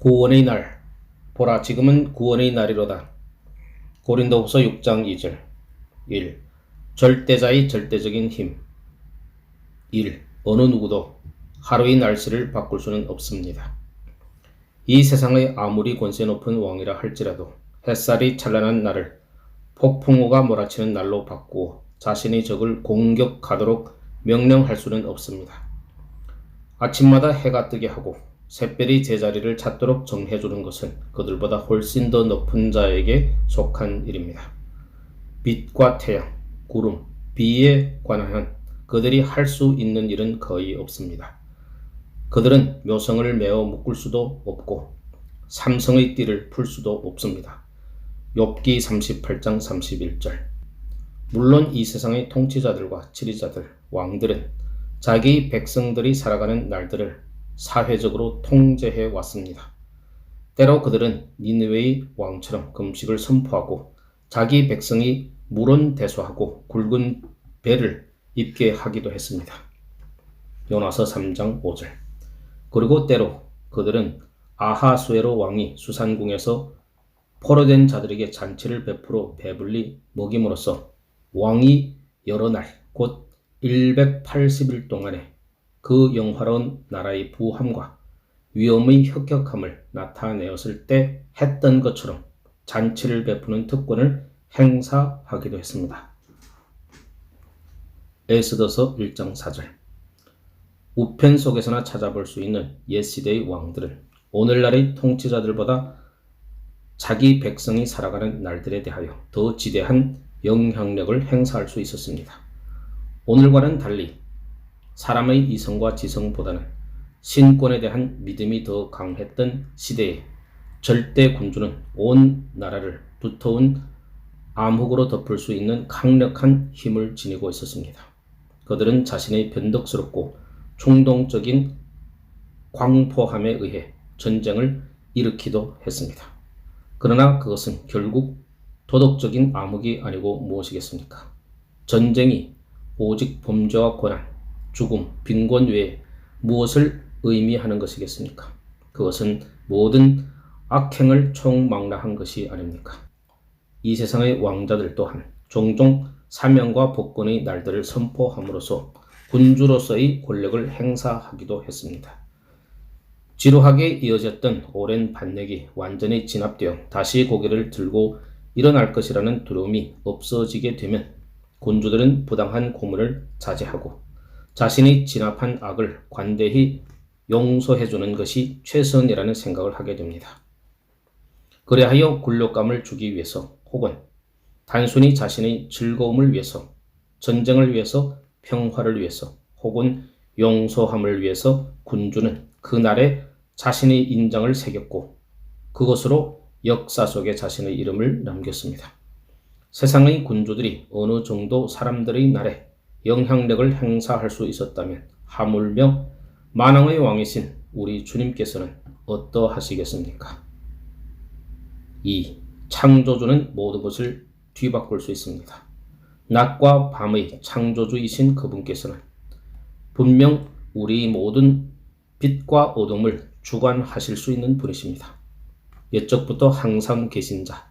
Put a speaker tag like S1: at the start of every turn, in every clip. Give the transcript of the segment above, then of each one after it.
S1: 구원의 날, 보라 지금은 구원의 날이로다. 고린도후서 6장 2절. 1. 절대자의 절대적인 힘. 1. 어느 누구도 하루의 날씨를 바꿀 수는 없습니다. 이 세상의 아무리 권세 높은 왕이라 할지라도 햇살이 찬란한 날을 폭풍우가 몰아치는 날로 바꾸어 자신의 적을 공격하도록 명령할 수는 없습니다. 아침마다 해가 뜨게 하고 샛별이 제자리를 찾도록 정해주는 것은 그들보다 훨씬 더 높은 자에게 속한 일입니다. 빛과 태양, 구름, 비에 관한 그들이 할 수 있는 일은 거의 없습니다. 그들은 묘성을 메어 묶을 수도 없고 삼성의 띠를 풀 수도 없습니다. 욥기 38장 31절. 물론 이 세상의 통치자들과 지리자들, 왕들은 자기 백성들이 살아가는 날들을 사회적으로 통제해 왔습니다. 때로 그들은 니느웨의 왕처럼 금식을 선포하고 자기 백성이 물은 대소하고 굵은 배를 입게 하기도 했습니다. 요나서 3장 5절. 그리고 때로 그들은 아하수에로 왕이 수산궁에서 포로된 자들에게 잔치를 베풀어 배불리 먹임으로써 왕이 여러 날, 곧 180일 동안에 그 영화로운 나라의 부함과 위엄의 혁혁함을 나타내었을 때 했던 것처럼 잔치를 베푸는 특권을 행사하기도 했습니다. 에스더서 1장 4절. 우편 속에서나 찾아볼 수 있는 옛시대의 왕들은 오늘날의 통치자들보다 자기 백성이 살아가는 날들에 대하여 더 지대한 영향력을 행사할 수 있었습니다. 오늘과는 달리 사람의 이성과 지성보다는 신권에 대한 믿음이 더 강했던 시대에 절대 군주는 온 나라를 두터운 암흑으로 덮을 수 있는 강력한 힘을 지니고 있었습니다. 그들은 자신의 변덕스럽고 충동적인 광포함에 의해 전쟁을 일으키도 했습니다. 그러나 그것은 결국 도덕적인 암흑이 아니고 무엇이겠습니까? 전쟁이 오직 범죄와 고난, 죽음, 빈곤 외에 무엇을 의미하는 것이겠습니까? 그것은 모든 악행을 총망라한 것이 아닙니까? 이 세상의 왕자들 또한 종종 사명과 복권의 날들을 선포함으로써 군주로서의 권력을 행사하기도 했습니다. 지루하게 이어졌던 오랜 반역이 완전히 진압되어 다시 고개를 들고 일어날 것이라는 두려움이 없어지게 되면 군주들은 부당한 고문을 자제하고 자신이 진압한 악을 관대히 용서해주는 것이 최선이라는 생각을 하게 됩니다. 그리하여 굴욕감을 주기 위해서 혹은 단순히 자신의 즐거움을 위해서, 전쟁을 위해서, 평화를 위해서 혹은 용서함을 위해서 군주는 그날에 자신의 인장을 새겼고 그것으로 역사 속에 자신의 이름을 남겼습니다. 세상의 군주들이 어느 정도 사람들의 날에 영향력을 행사할 수 있었다면 하물며 만왕의 왕이신 우리 주님께서는 어떠하시겠습니까? 2. 창조주는 모든 것을 뒤바꿀 수 있습니다. 낮과 밤의 창조주이신 그분께서는 분명 우리 모든 빛과 어둠을 주관하실 수 있는 분이십니다. 옛적부터 항상 계신 자.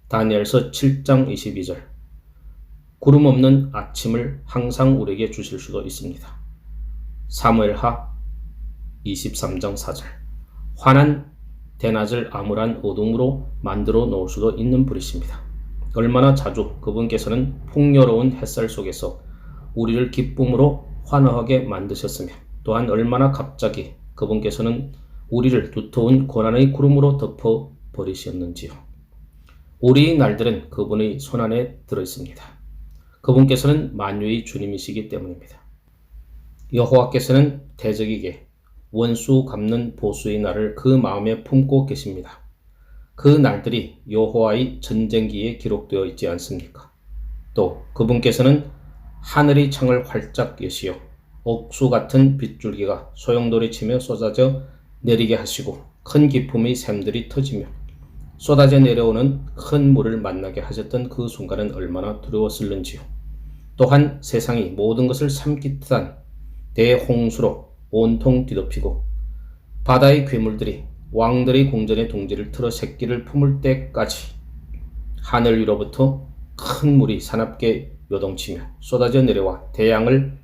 S1: 다니엘서 7장 22절. 구름 없는 아침을 항상 우리에게 주실 수도 있습니다. 사무엘하 23장 4절. 환한 대낮을 암울한 어둠으로 만들어 놓을 수도 있는 분이십니다. 얼마나 자주 그분께서는 풍요로운 햇살 속에서 우리를 기쁨으로 환호하게 만드셨으며 또한 얼마나 갑자기 그분께서는 우리를 두터운 고난의 구름으로 덮어 버리셨는지요. 우리의 날들은 그분의 손안에 들어있습니다. 그분께서는 만유의 주님이시기 때문입니다. 여호와께서는 대적에게 원수 갚는 보수의 날을 그 마음에 품고 계십니다. 그 날들이 여호와의 전쟁기에 기록되어 있지 않습니까? 또 그분께서는 하늘의 창을 활짝 여시어 옥수 같은 빗줄기가 소용돌이치며 쏟아져 내리게 하시고 큰 기품의 샘들이 터지며 쏟아져 내려오는 큰 물을 만나게 하셨던 그 순간은 얼마나 두려웠을는지요. 또한 세상이 모든 것을 삼킬 듯한 대홍수로 온통 뒤덮이고 바다의 괴물들이 왕들의 궁전에 둥지를 틀어 새끼를 품을 때까지 하늘 위로부터 큰 물이 사납게 요동치며 쏟아져 내려와 대양을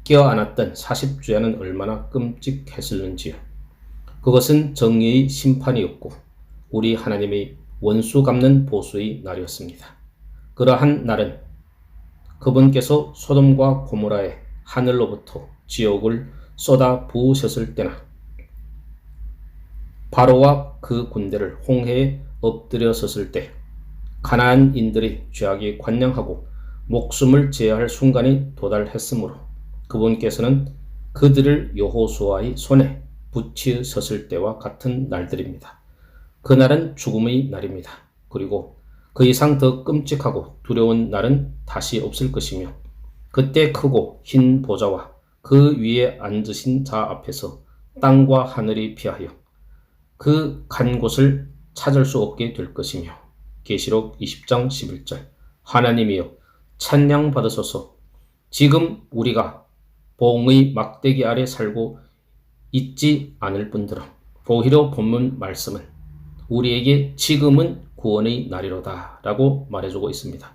S1: 껴안았던 40주야는 얼마나 끔찍했을는지요. 그것은 정의의 심판이었고 우리 하나님의 원수 갚는 보수의 날이었습니다. 그러한 날은 그분께서 소돔과 고모라에 하늘로부터 지옥을 쏟아 부으셨을 때나 바로와 그 군대를 홍해에 엎드려 섰을 때 가나안인들이 죄악에 관영하고 목숨을 제어할 순간이 도달했으므로 그분께서는 그들을 여호수아의 손에 붙이셨을 때와 같은 날들입니다. 그날은 죽음의 날입니다. 그리고 그 이상 더 끔찍하고 두려운 날은 다시 없을 것이며 그때 크고 흰 보좌와 그 위에 앉으신 자 앞에서 땅과 하늘이 피하여 그 간 곳을 찾을 수 없게 될 것이며 계시록 20장 11절 하나님이여 찬양 받으소서. 지금 우리가 봉의 막대기 아래 살고 있지 않을 뿐더러 오히려 본문 말씀은 우리에게 지금은 구원의 날이로다 라고 말해주고 있습니다.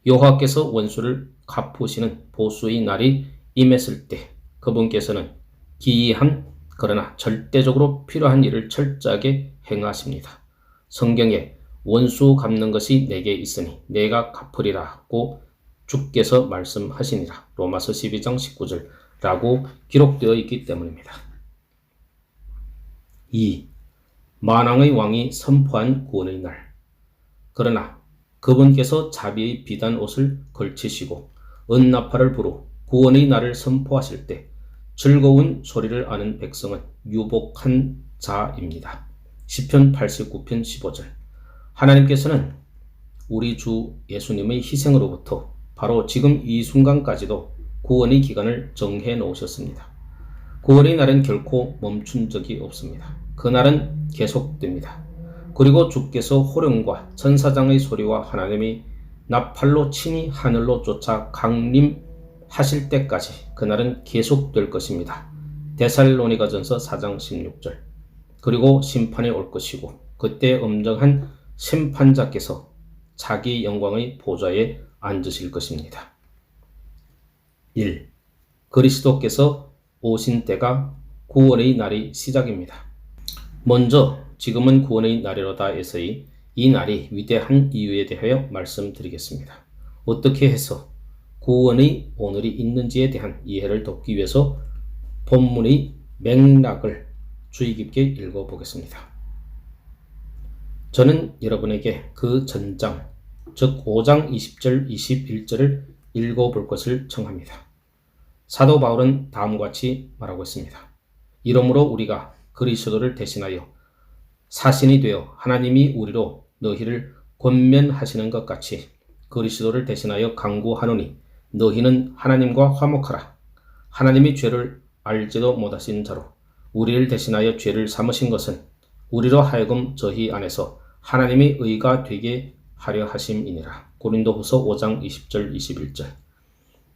S1: 여호와께서 원수를 갚으시는 보수의 날이 임했을 때 그분께서는 기이한 그러나 절대적으로 필요한 일을 철저하게 행하십니다. 성경에 원수 갚는 것이 내게 있으니 내가 갚으리라고 주께서 말씀하시니라. 로마서 12장 19절 라고 기록되어 있기 때문입니다. 2. 만왕의 왕이 선포한 구원의 날. 그러나 그분께서 자비의 비단 옷을 걸치시고 은나팔을 불어 구원의 날을 선포하실 때 즐거운 소리를 아는 백성은 유복한 자입니다. 시편 89편 15절 하나님께서는 우리 주 예수님의 희생으로부터 바로 지금 이 순간까지도 구원의 기간을 정해 놓으셨습니다. 구원의 날은 결코 멈춘 적이 없습니다. 그날은 계속됩니다. 그리고 주께서 호령과 천사장의 소리와 하나님의 나팔로 친히 하늘로 쫓아 강림하실 때까지 그날은 계속될 것입니다. 데살로니가전서 4장 16절 그리고 심판이 올 것이고 그때 엄정한 심판자께서 자기 영광의 보좌에 앉으실 것입니다. 1. 그리스도께서 오신 때가 구원의 날이 시작입니다. 먼저 지금은 구원의 날이로다에서의 이 날이 위대한 이유에 대하여 말씀드리겠습니다. 어떻게 해서 구원의 오늘이 있는지에 대한 이해를 돕기 위해서 본문의 맥락을 주의 깊게 읽어보겠습니다. 저는 여러분에게 그 전장, 즉 5장 20절 21절을 읽어볼 것을 청합니다. 사도 바울은 다음과 같이 말하고 있습니다. 이러므로 우리가 그리스도를 대신하여 사신이 되어 하나님이 우리로 너희를 권면하시는 것 같이 그리스도를 대신하여 간구하노니 너희는 하나님과 화목하라. 하나님이 죄를 알지도 못하신 자로 우리를 대신하여 죄를 삼으신 것은 우리로 하여금 저희 안에서 하나님의 의가 되게 하려 하심이니라. 고린도후서 5장 20절 21절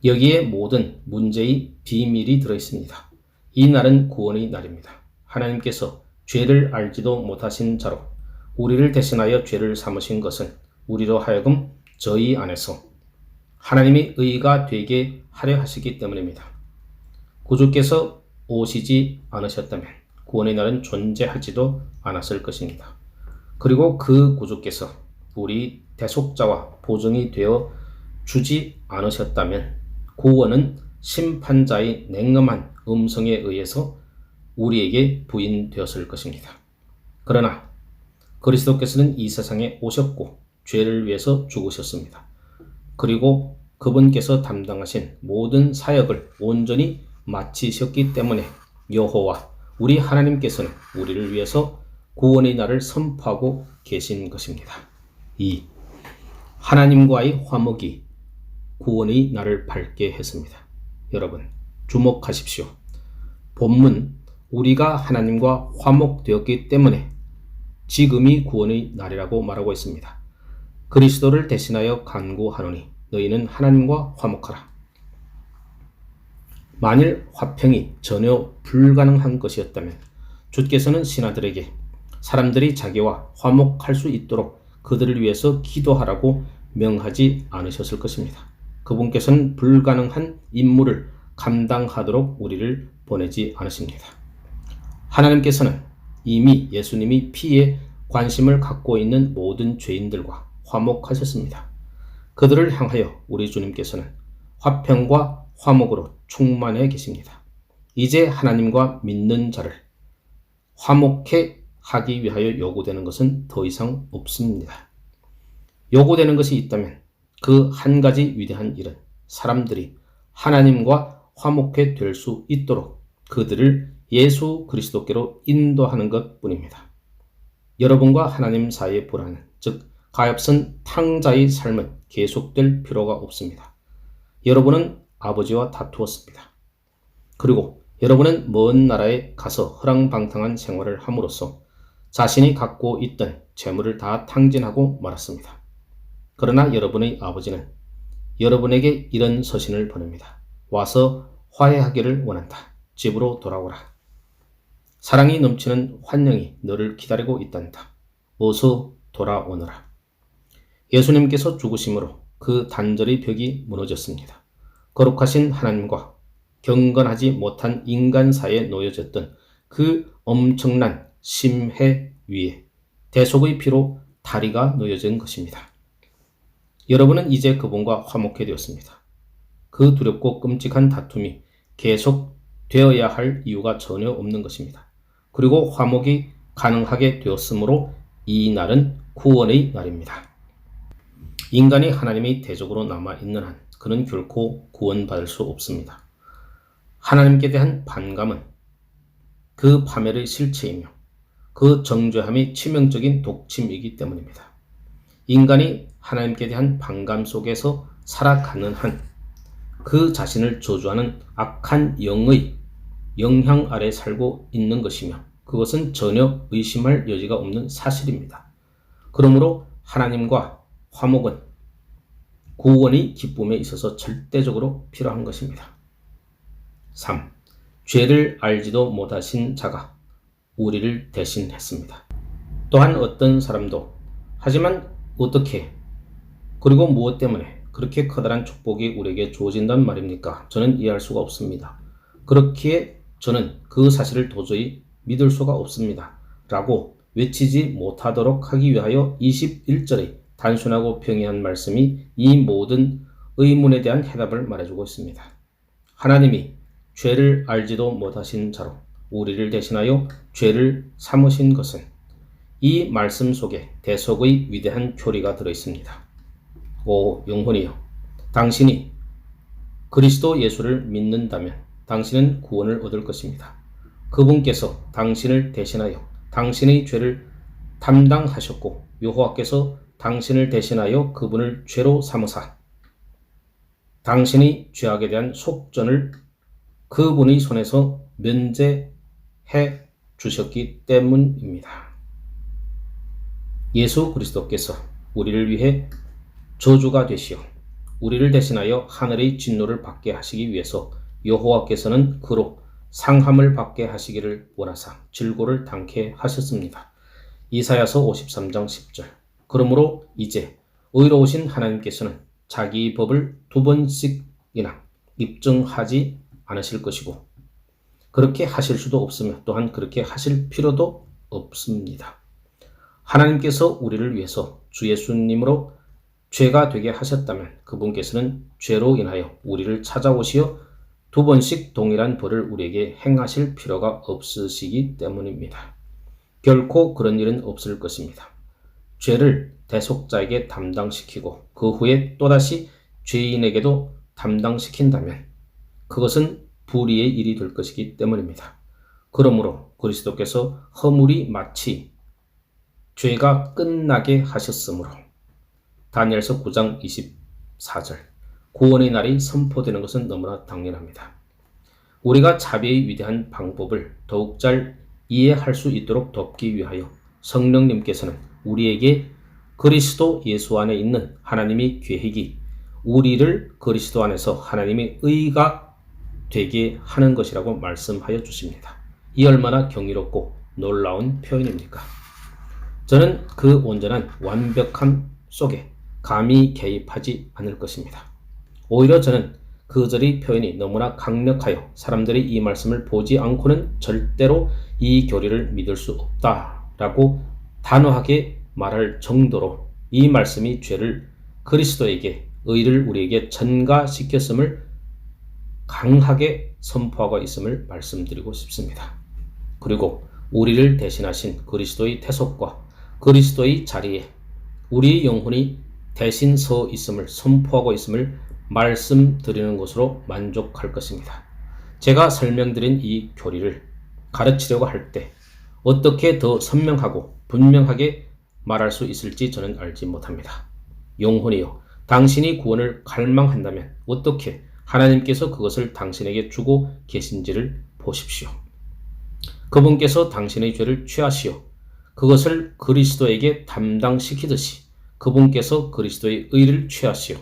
S1: 여기에 모든 문제의 비밀이 들어있습니다. 이 날은 구원의 날입니다. 하나님께서 죄를 알지도 못하신 자로 우리를 대신하여 죄를 삼으신 것은 우리로 하여금 저희 안에서 하나님의 의가 되게 하려 하시기 때문입니다. 구주께서 오시지 않으셨다면 구원의 날은 존재하지도 않았을 것입니다. 그리고 그 구주께서 우리 대속자와 보증이 되어 주지 않으셨다면 구원은 심판자의 냉엄한 음성에 의해서 우리에게 부인되었을 것입니다. 그러나 그리스도께서는 이 세상에 오셨고 죄를 위해서 죽으셨습니다. 그리고 그분께서 담당하신 모든 사역을 온전히 마치셨기 때문에 여호와 우리 하나님께서는 우리를 위해서 구원의 날을 선포하고 계신 것입니다. 2. 하나님과의 화목이 구원의 날을 밝게 했습니다. 여러분 주목하십시오. 본문 우리가 하나님과 화목되었기 때문에 지금이 구원의 날이라고 말하고 있습니다. 그리스도를 대신하여 간구하노니 너희는 하나님과 화목하라. 만일 화평이 전혀 불가능한 것이었다면 주께서는 신하들에게 사람들이 자기와 화목할 수 있도록 그들을 위해서 기도하라고 명하지 않으셨을 것입니다. 그분께서는 불가능한 임무를 감당하도록 우리를 보내지 않으십니다. 하나님께서는 이미 예수님이 피에 관심을 갖고 있는 모든 죄인들과 화목하셨습니다. 그들을 향하여 우리 주님께서는 화평과 화목으로 충만해 계십니다. 이제 하나님과 믿는 자를 화목해 하기 위하여 요구되는 것은 더 이상 없습니다. 요구되는 것이 있다면 그 한 가지 위대한 일은 사람들이 하나님과 화목해 될 수 있도록 그들을 예수 그리스도께로 인도하는 것 뿐입니다. 여러분과 하나님 사이의 불화는, 즉 가엾은 탕자의 삶은 계속될 필요가 없습니다. 여러분은 아버지와 다투었습니다. 그리고 여러분은 먼 나라에 가서 허랑방탕한 생활을 함으로써 자신이 갖고 있던 재물을 다 탕진하고 말았습니다. 그러나 여러분의 아버지는 여러분에게 이런 서신을 보냅니다. 와서 화해하기를 원한다. 집으로 돌아오라. 사랑이 넘치는 환영이 너를 기다리고 있단다. 어서 돌아오너라. 예수님께서 죽으심으로 그 단절의 벽이 무너졌습니다. 거룩하신 하나님과 경건하지 못한 인간 사이에 놓여졌던 그 엄청난 심해 위에 대속의 피로 다리가 놓여진 것입니다. 여러분은 이제 그분과 화목해 되었습니다. 그 두렵고 끔찍한 다툼이 계속 되어야 할 이유가 전혀 없는 것입니다. 그리고 화목이 가능하게 되었으므로 이 날은 구원의 날입니다. 인간이 하나님의 대적으로 남아있는 한 그는 결코 구원받을 수 없습니다. 하나님께 대한 반감은 그 파멸의 실체이며 그 정죄함이 치명적인 독침이기 때문입니다. 인간이 하나님께 대한 반감 속에서 살아가는 한 그 자신을 저주하는 악한 영의 영향 아래 살고 있는 것이며 그것은 전혀 의심할 여지가 없는 사실입니다. 그러므로 하나님과 화목은 구원의 기쁨에 있어서 절대적으로 필요한 것입니다. 3. 죄를 알지도 못하신 자가 우리를 대신했습니다. 또한 어떤 사람도 하지만 어떻게 그리고 무엇 때문에 그렇게 커다란 축복이 우리에게 주어진단 말입니까? 저는 이해할 수가 없습니다. 그렇기에 저는 그 사실을 도저히 믿을 수가 없습니다. 라고 외치지 못하도록 하기 위하여 21절의 단순하고 평이한 말씀이 이 모든 의문에 대한 해답을 말해주고 있습니다. 하나님이 죄를 알지도 못하신 자로 우리를 대신하여 죄를 삼으신 것은 이 말씀 속에 대속의 위대한 교리가 들어있습니다. 오 영혼이여, 당신이 그리스도 예수를 믿는다면 당신은 구원을 얻을 것입니다. 그분께서 당신을 대신하여 당신의 죄를 담당하셨고 여호와께서 당신을 대신하여 그분을 죄로 삼으사 당신의 죄악에 대한 속전을 그분의 손에서 면제해 주셨기 때문입니다. 예수 그리스도께서 우리를 위해 저주가 되시어 우리를 대신하여 하늘의 진노를 받게 하시기 위해서 여호와께서는 그로 상함을 받게 하시기를 원하사 질고를 당케 하셨습니다. 이사야서 53장 10절. 그러므로 이제 의로우신 하나님께서는 자기 법을 2번씩이나 입증하지 않으실 것이고 그렇게 하실 수도 없으며 또한 그렇게 하실 필요도 없습니다. 하나님께서 우리를 위해서 주 예수님으로 죄가 되게 하셨다면 그분께서는 죄로 인하여 우리를 찾아오시어 2번씩 동일한 벌을 우리에게 행하실 필요가 없으시기 때문입니다. 결코 그런 일은 없을 것입니다. 죄를 대속자에게 담당시키고 그 후에 또다시 죄인에게도 담당시킨다면 그것은 불의의 일이 될 것이기 때문입니다. 그러므로 그리스도께서 허물이 마치 죄가 끝나게 하셨으므로 다니엘서 9장 24절 구원의 날이 선포되는 것은 너무나 당연합니다. 우리가 자비의 위대한 방법을 더욱 잘 이해할 수 있도록 돕기 위하여 성령님께서는 우리에게 그리스도 예수 안에 있는 하나님의 계획이 우리를 그리스도 안에서 하나님의 의가 되게 하는 것이라고 말씀하여 주십니다. 이 얼마나 경이롭고 놀라운 표현입니까? 저는 그 온전한 완벽함 속에 감히 개입하지 않을 것입니다. 오히려 저는 그절의 표현이 너무나 강력하여 사람들이 이 말씀을 보지 않고는 절대로 이 교리를 믿을 수 없다라고 단호하게 말할 정도로 이 말씀이 죄를 그리스도에게 의를 우리에게 전가시켰음을 강하게 선포하고 있음을 말씀드리고 싶습니다. 그리고 우리를 대신하신 그리스도의 태속과 그리스도의 자리에 우리 영혼이 대신 서 있음을 선포하고 있음을 말씀드리는 것으로 만족할 것입니다. 제가 설명드린 이 교리를 가르치려고 할 때 어떻게 더 선명하고 분명하게 말할 수 있을지 저는 알지 못합니다. 영혼이여, 당신이 구원을 갈망한다면 어떻게 하나님께서 그것을 당신에게 주고 계신지를 보십시오. 그분께서 당신의 죄를 취하시어 그것을 그리스도에게 담당시키듯이 그분께서 그리스도의 의를 취하시어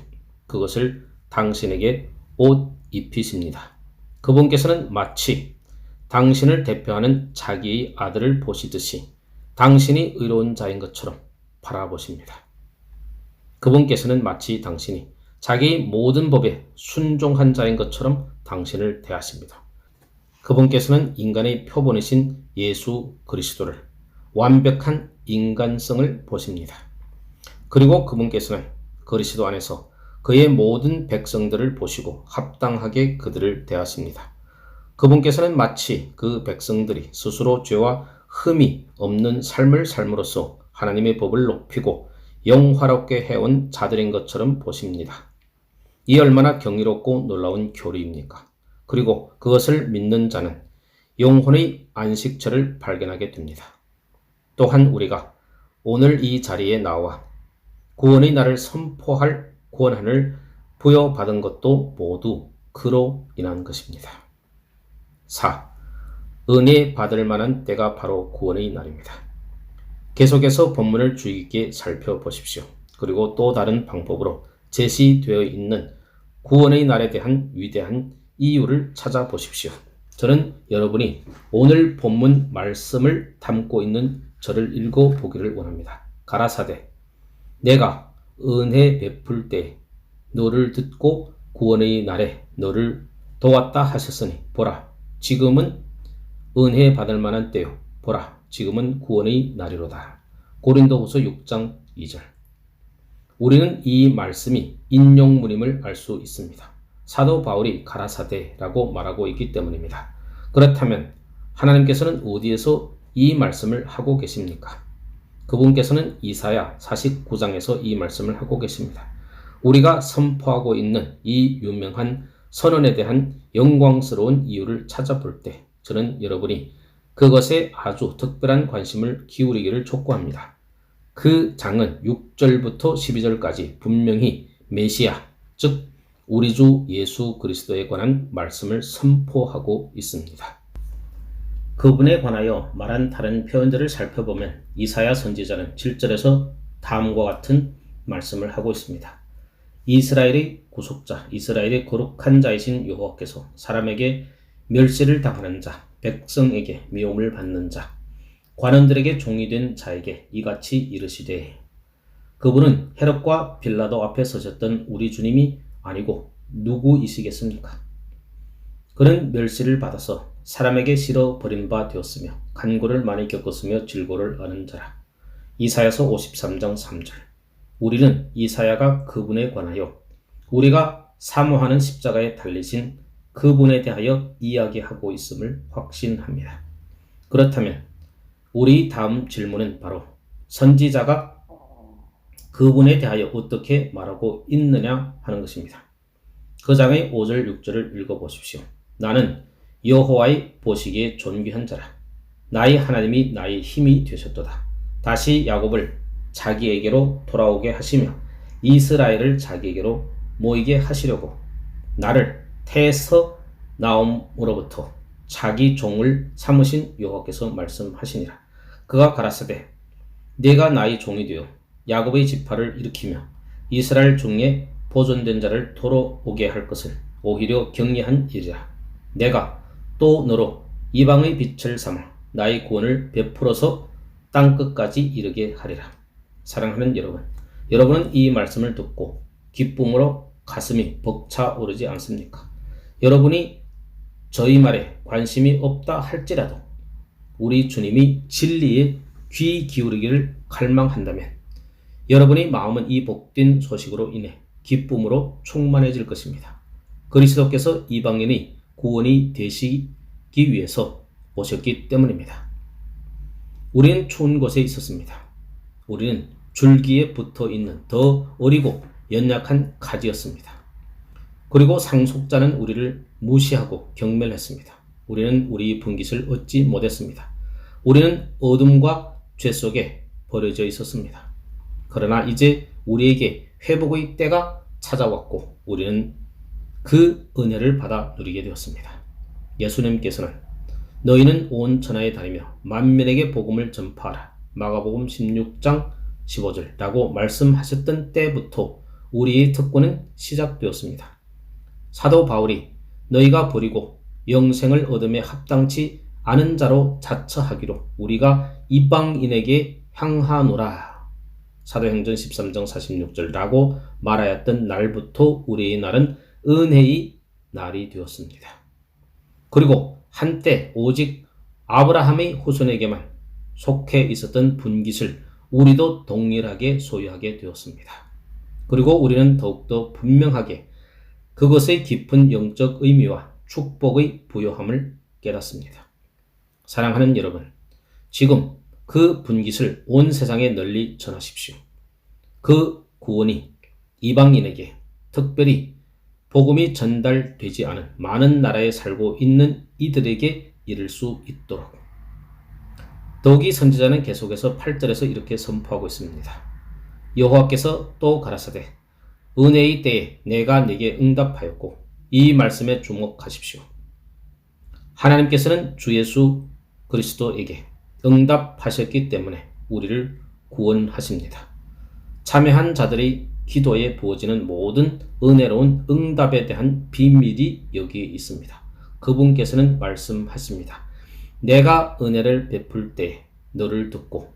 S1: 그것을 당신에게 옷 입히십니다. 그분께서는 마치 당신을 대표하는 자기의 아들을 보시듯이 당신이 의로운 자인 것처럼 바라보십니다. 그분께서는 마치 당신이 자기의 모든 법에 순종한 자인 것처럼 당신을 대하십니다. 그분께서는 인간의 표본이신 예수 그리스도를 완벽한 인간성을 보십니다. 그리고 그분께서는 그리스도 안에서 그의 모든 백성들을 보시고 합당하게 그들을 대하십니다. 그분께서는 마치 그 백성들이 스스로 죄와 흠이 없는 삶을 삶으로써 하나님의 법을 높이고 영화롭게 해온 자들인 것처럼 보십니다. 이 얼마나 경이롭고 놀라운 교리입니까? 그리고 그것을 믿는 자는 영혼의 안식처를 발견하게 됩니다. 또한 우리가 오늘 이 자리에 나와 구원의 날을 선포할 권한을 부여받은 것도 모두 그로 인한 것입니다. 4. 은혜 받을 만한 때가 바로 구원의 날입니다. 계속해서 본문을 주의 깊게 살펴보십시오. 그리고 또 다른 방법으로 제시되어 있는 구원의 날에 대한 위대한 이유를 찾아보십시오. 저는 여러분이 오늘 본문 말씀을 담고 있는 저를 읽어보기를 원합니다. 가라사대, 내가 은혜 베풀 때 너를 듣고 구원의 날에 너를 도왔다 하셨으니 보라, 지금은 은혜 받을 만한 때요. 보라, 지금은 구원의 날이로다. 고린도후서 6장 2절. 우리는 이 말씀이 인용문임을 알 수 있습니다. 사도 바울이 가라사대라고 말하고 있기 때문입니다. 그렇다면 하나님께서는 어디에서 이 말씀을 하고 계십니까? 그분께서는 이사야 49장에서 이 말씀을 하고 계십니다. 우리가 선포하고 있는 이 유명한 선언에 대한 영광스러운 이유를 찾아볼 때 저는 여러분이 그것에 아주 특별한 관심을 기울이기를 촉구합니다. 그 장은 6절부터 12절까지 분명히 메시아, 즉 우리 주 예수 그리스도에 관한 말씀을 선포하고 있습니다. 그분에 관하여 말한 다른 표현들을 살펴보면 이사야 선지자는 7절에서 다음과 같은 말씀을 하고 있습니다. 이스라엘의 구속자, 이스라엘의 거룩한 자이신 여호와께서 사람에게 멸시를 당하는 자, 백성에게 미움을 받는 자, 관원들에게 종이 된 자에게 이같이 이르시되, 그분은 헤롯과 빌라도 앞에 서셨던 우리 주님이 아니고 누구이시겠습니까? 그는 멸시를 받아서 사람에게 실어 버린 바 되었으며 간고를 많이 겪었으며 질고를 앓은 자라. 이사야서 53장 3절. 우리는 이사야가 그분에 관하여 우리가 사모하는 십자가에 달리신 그분에 대하여 이야기하고 있음을 확신합니다. 그렇다면 우리 다음 질문은 바로 선지자가 그분에 대하여 어떻게 말하고 있느냐 하는 것입니다. 그 장의 5절 6절을 읽어보십시오. 나는 여호와의 보시기에 존귀한 자라. 나의 하나님이 나의 힘이 되셨도다. 다시 야곱을 자기에게로 돌아오게 하시며 이스라엘을 자기에게로 모이게 하시려고 나를 태에서 나옴으로부터 자기 종을 삼으신 여호와께서 말씀하시니라. 그가 가라사대, 내가 나의 종이 되어 야곱의 지파를 일으키며 이스라엘 중에 보존된 자를 돌아오게 할 것을 오히려 경외한 일이라. 내가 또 너로 이방의 빛을 삼아 나의 구원을 베풀어서 땅끝까지 이르게 하리라. 사랑하는 여러분, 여러분은 이 말씀을 듣고 기쁨으로 가슴이 벅차오르지 않습니까? 여러분이 저희 말에 관심이 없다 할지라도 우리 주님이 진리에 귀 기울이기를 갈망한다면 여러분의 마음은 이 복된 소식으로 인해 기쁨으로 충만해질 것입니다. 그리스도께서 이방인의 구원이 되시기 위해서 오셨기 때문입니다. 우리는 추운 곳에 있었습니다. 우리는 줄기에 붙어 있는 더 어리고 연약한 가지였습니다. 그리고 상속자는 우리를 무시하고 경멸했습니다. 우리는 우리 분깃을 얻지 못했습니다. 우리는 어둠과 죄 속에 버려져 있었습니다. 그러나 이제 우리에게 회복의 때가 찾아왔고 우리는 그 은혜를 받아 누리게 되었습니다. 예수님께서는 너희는 온 천하에 다니며 만민에게 복음을 전파하라. 마가복음 16장 15절 라고 말씀하셨던 때부터 우리의 특권은 시작되었습니다. 사도 바울이 너희가 버리고 영생을 얻음에 합당치 않은 자로 자처하기로 우리가 이방인에게 향하노라. 사도행전 13장 46절 라고 말하였던 날부터 우리의 날은 은혜의 날이 되었습니다. 그리고 한때 오직 아브라함의 후손에게만 속해 있었던 분깃을 우리도 동일하게 소유하게 되었습니다. 그리고 우리는 더욱더 분명하게 그것의 깊은 영적 의미와 축복의 부요함을 깨닫습니다. 사랑하는 여러분, 지금 그 분깃을 온 세상에 널리 전하십시오. 그 구원이 이방인에게, 특별히 복음이 전달되지 않은 많은 나라에 살고 있는 이들에게 이를 수 있도록. 더욱이 선지자는 계속해서 8절에서 이렇게 선포하고 있습니다. 여호와께서 또 가라사대 은혜의 때에 내가 네게 응답하였고 이 말씀에 주목하십시오. 하나님께서는 주 예수 그리스도에게 응답하셨기 때문에 우리를 구원하십니다. 참여한 자들의 기도에 부어지는 모든 은혜로운 응답에 대한 비밀이 여기에 있습니다. 그분께서는 말씀하십니다. 내가 은혜를 베풀 때에 너를 듣고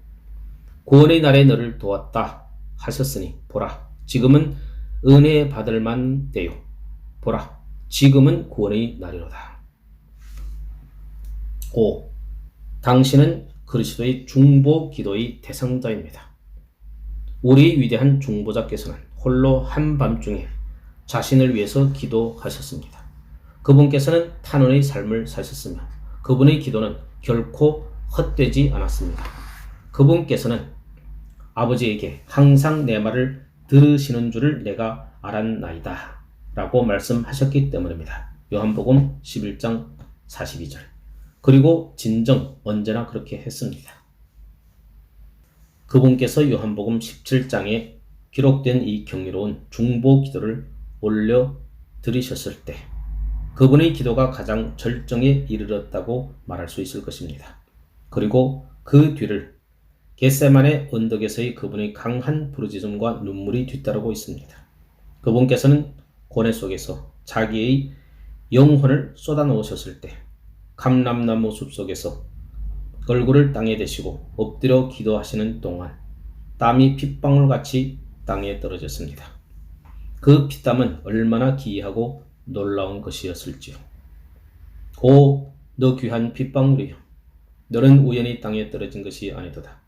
S1: 구원의 날에 너를 도왔다 하셨으니 보라 지금은 은혜 받을 만 때요. 보라 지금은 구원의 날이로다. 5. 당신은 그리스도의 중보 기도의 대상자입니다. 우리 위대한 중보자께서는 홀로 한밤중에 자신을 위해서 기도하셨습니다. 그분께서는 탄원의 삶을 사셨으며 그분의 기도는 결코 헛되지 않았습니다. 그분께서는 아버지에게 항상 내 말을 들으시는 줄을 내가 알았나이다 라고 말씀하셨기 때문입니다. 요한복음 11장 42절. 그리고 진정 언제나 그렇게 했습니다. 그분께서 요한복음 17장에 기록된 이 경이로운 중보 기도를 올려드리셨을 때 그분의 기도가 가장 절정에 이르렀다고 말할 수 있을 것입니다. 그리고 그 뒤를 겟세마네 언덕에서의 그분의 강한 부르짖음과 눈물이 뒤따르고 있습니다. 그분께서는 고뇌 속에서 자기의 영혼을 쏟아놓으셨을 때 감람나무 숲 속에서 얼굴을 땅에 대시고 엎드려 기도하시는 동안 땀이 핏방울같이 땅에 떨어졌습니다. 그 피땀은 얼마나 기이하고 놀라운 것이었을지요. 오, 너 귀한 핏방울이여, 너는 우연히 땅에 떨어진 것이 아니도다.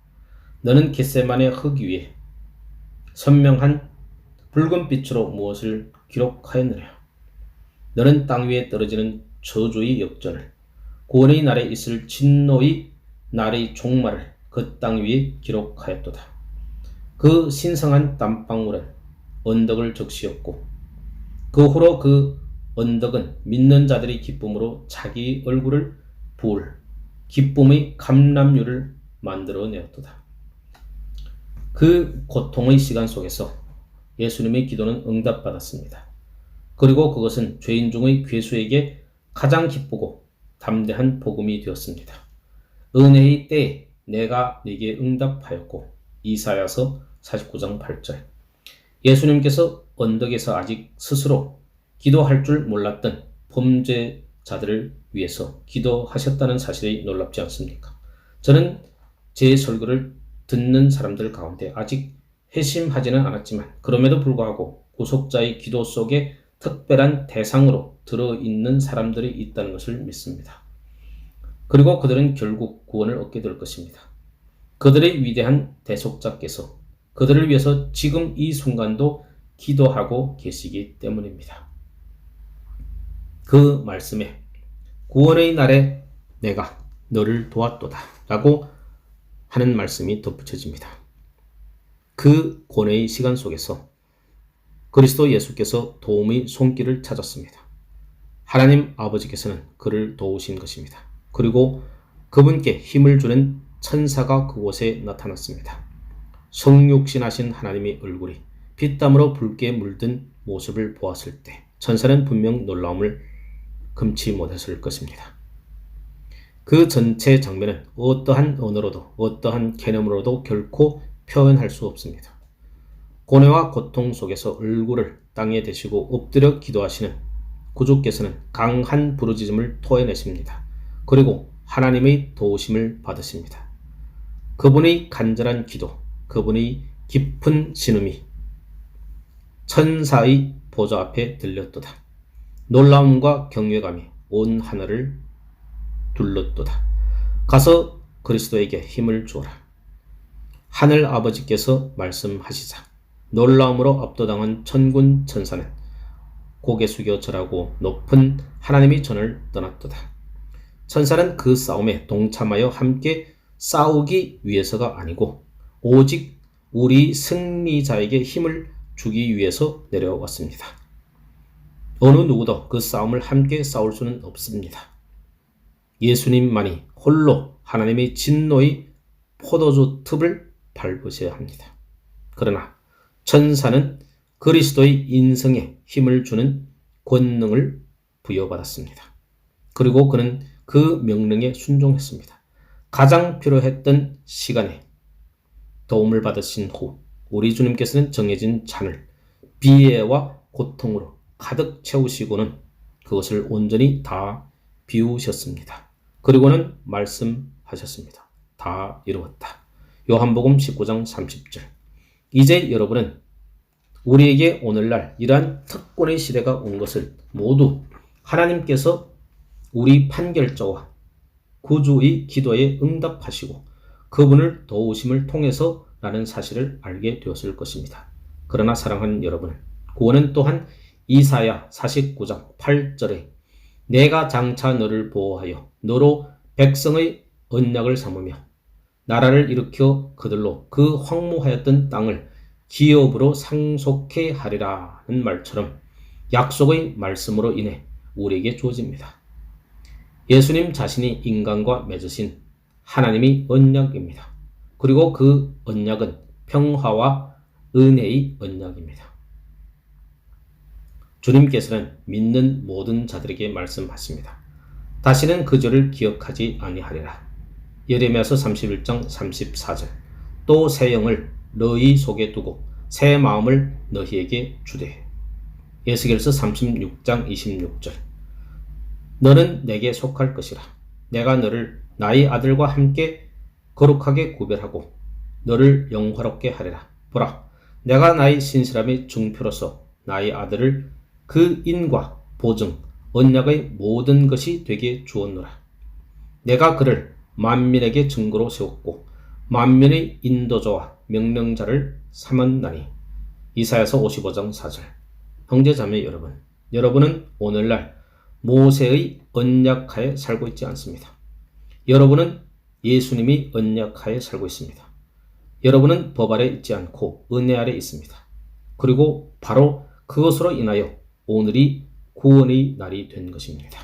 S1: 너는 겟세마네 흙 위에 선명한 붉은 빛으로 무엇을 기록하였느냐. 너는 땅 위에 떨어지는 저주의 역전을, 구원의 날에 있을 진노의 날의 종말을 그 땅 위에 기록하였도다. 그 신성한 땀방울은 언덕을 적시었고 그 후로 그 언덕은 믿는 자들의 기쁨으로 자기 얼굴을 부을 기쁨의 감람류를 만들어내었도다. 그 고통의 시간 속에서 예수님의 기도는 응답받았습니다. 그리고 그것은 죄인 중의 괴수에게 가장 기쁘고 담대한 복음이 되었습니다. 은혜의 때에 내가 네게 응답하였고 이사야서 49장 8절. 예수님께서 언덕에서 아직 스스로 기도할 줄 몰랐던 범죄자들을 위해서 기도하셨다는 사실이 놀랍지 않습니까? 저는 제 설교를 듣는 사람들 가운데 아직 회심하지는 않았지만 그럼에도 불구하고 구속자의 기도 속에 특별한 대상으로 들어있는 사람들이 있다는 것을 믿습니다. 그리고 그들은 결국 구원을 얻게 될 것입니다. 그들의 위대한 대속자께서 그들을 위해서 지금 이 순간도 기도하고 계시기 때문입니다. 그 말씀에 구원의 날에 내가 너를 도왔도다 라고 하는 말씀이 덧붙여집니다. 그 고뇌의 시간 속에서 그리스도 예수께서 도움의 손길을 찾았습니다. 하나님 아버지께서는 그를 도우신 것입니다. 그리고 그분께 힘을 주는 천사가 그곳에 나타났습니다. 성육신하신 하나님의 얼굴이 피땀으로 붉게 물든 모습을 보았을 때 천사는 분명 놀라움을 금치 못했을 것입니다. 그 전체 장면은 어떠한 언어로도 어떠한 개념으로도 결코 표현할 수 없습니다. 고뇌와 고통 속에서 얼굴을 땅에 대시고 엎드려 기도하시는 구주께서는 강한 부르짖음을 토해내십니다. 그리고 하나님의 도우심을 받으십니다. 그분의 간절한 기도, 그분의 깊은 신음이 천사의 보좌 앞에 들렸도다. 놀라움과 경외감이 온 하늘을 둘렀도다. 가서 그리스도에게 힘을 주어라. 하늘 아버지께서 말씀하시자 놀라움으로 압도당한 천군 천사는 고개 숙여 절하고 높은 하나님의 전을 떠났도다. 천사는 그 싸움에 동참하여 함께 싸우기 위해서가 아니고 오직 우리 승리자에게 힘을 주기 위해서 내려왔습니다. 어느 누구도 그 싸움을 함께 싸울 수는 없습니다. 예수님만이 홀로 하나님의 진노의 포도주 즙을 밟으셔야 합니다. 그러나 천사는 그리스도의 인성에 힘을 주는 권능을 부여받았습니다. 그리고 그는 그 명령에 순종했습니다. 가장 필요했던 시간에 도움을 받으신 후 우리 주님께서는 정해진 잔을 비애와 고통으로 가득 채우시고는 그것을 온전히 다 비우셨습니다. 그리고는 말씀하셨습니다. 다 이루었다. 요한복음 19장 30절. 이제 여러분은 우리에게 오늘날 이러한 특권의 시대가 온 것을 모두 하나님께서 우리 판결자와 구주의 기도에 응답하시고 그분을 도우심을 통해서 라는 사실을 알게 되었을 것입니다. 그러나 사랑하는 여러분, 구원은 또한 이사야 49장 8절에 내가 장차 너를 보호하여 너로 백성의 언약을 삼으며 나라를 일으켜 그들로 그 황무하였던 땅을 기업으로 상속해 하리라는 말처럼 약속의 말씀으로 인해 우리에게 주어집니다. 예수님 자신이 인간과 맺으신 하나님의 언약입니다. 그리고 그 언약은 평화와 은혜의 언약입니다. 주님께서는 믿는 모든 자들에게 말씀하십니다. 다시는 그 죄를 기억하지 아니하리라. 예레미야서 31장 34절. 또 새 영을 너희 속에 두고 새 마음을 너희에게 주되. 에스겔서 36장 26절. 너는 내게 속할 것이라. 내가 너를 나의 아들과 함께 거룩하게 구별하고 너를 영화롭게 하리라. 보라, 내가 나의 신실함의 증표로서 나의 아들을 그 인과 보증, 언약의 모든 것이 되게 주었노라. 내가 그를 만민에게 증거로 세웠고 만민의 인도자와 명령자를 삼았나니. 이사야서 55장 4절. 형제자매 여러분, 여러분은 오늘날 모세의 언약하에 살고 있지 않습니다. 여러분은 예수님이 언약하에 살고 있습니다. 여러분은 법 아래 있지 않고 은혜 아래 있습니다. 그리고 바로 그것으로 인하여 오늘이 구원의 날이 된 것입니다.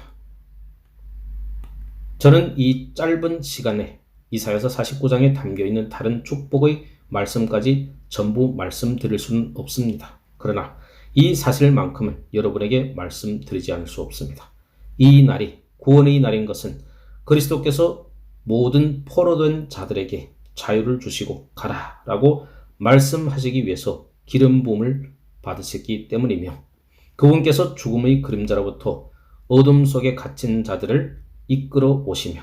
S1: 저는 이 짧은 시간에 이사야서 49장에 담겨있는 다른 축복의 말씀까지 전부 말씀드릴 수는 없습니다. 그러나 이 사실만큼은 여러분에게 말씀드리지 않을 수 없습니다. 이 날이 구원의 날인 것은 그리스도께서 모든 포로된 자들에게 자유를 주시고 가라 라고 말씀하시기 위해서 기름 부음을 받으셨기 때문이며 그분께서 죽음의 그림자로부터 어둠 속에 갇힌 자들을 이끌어 오시며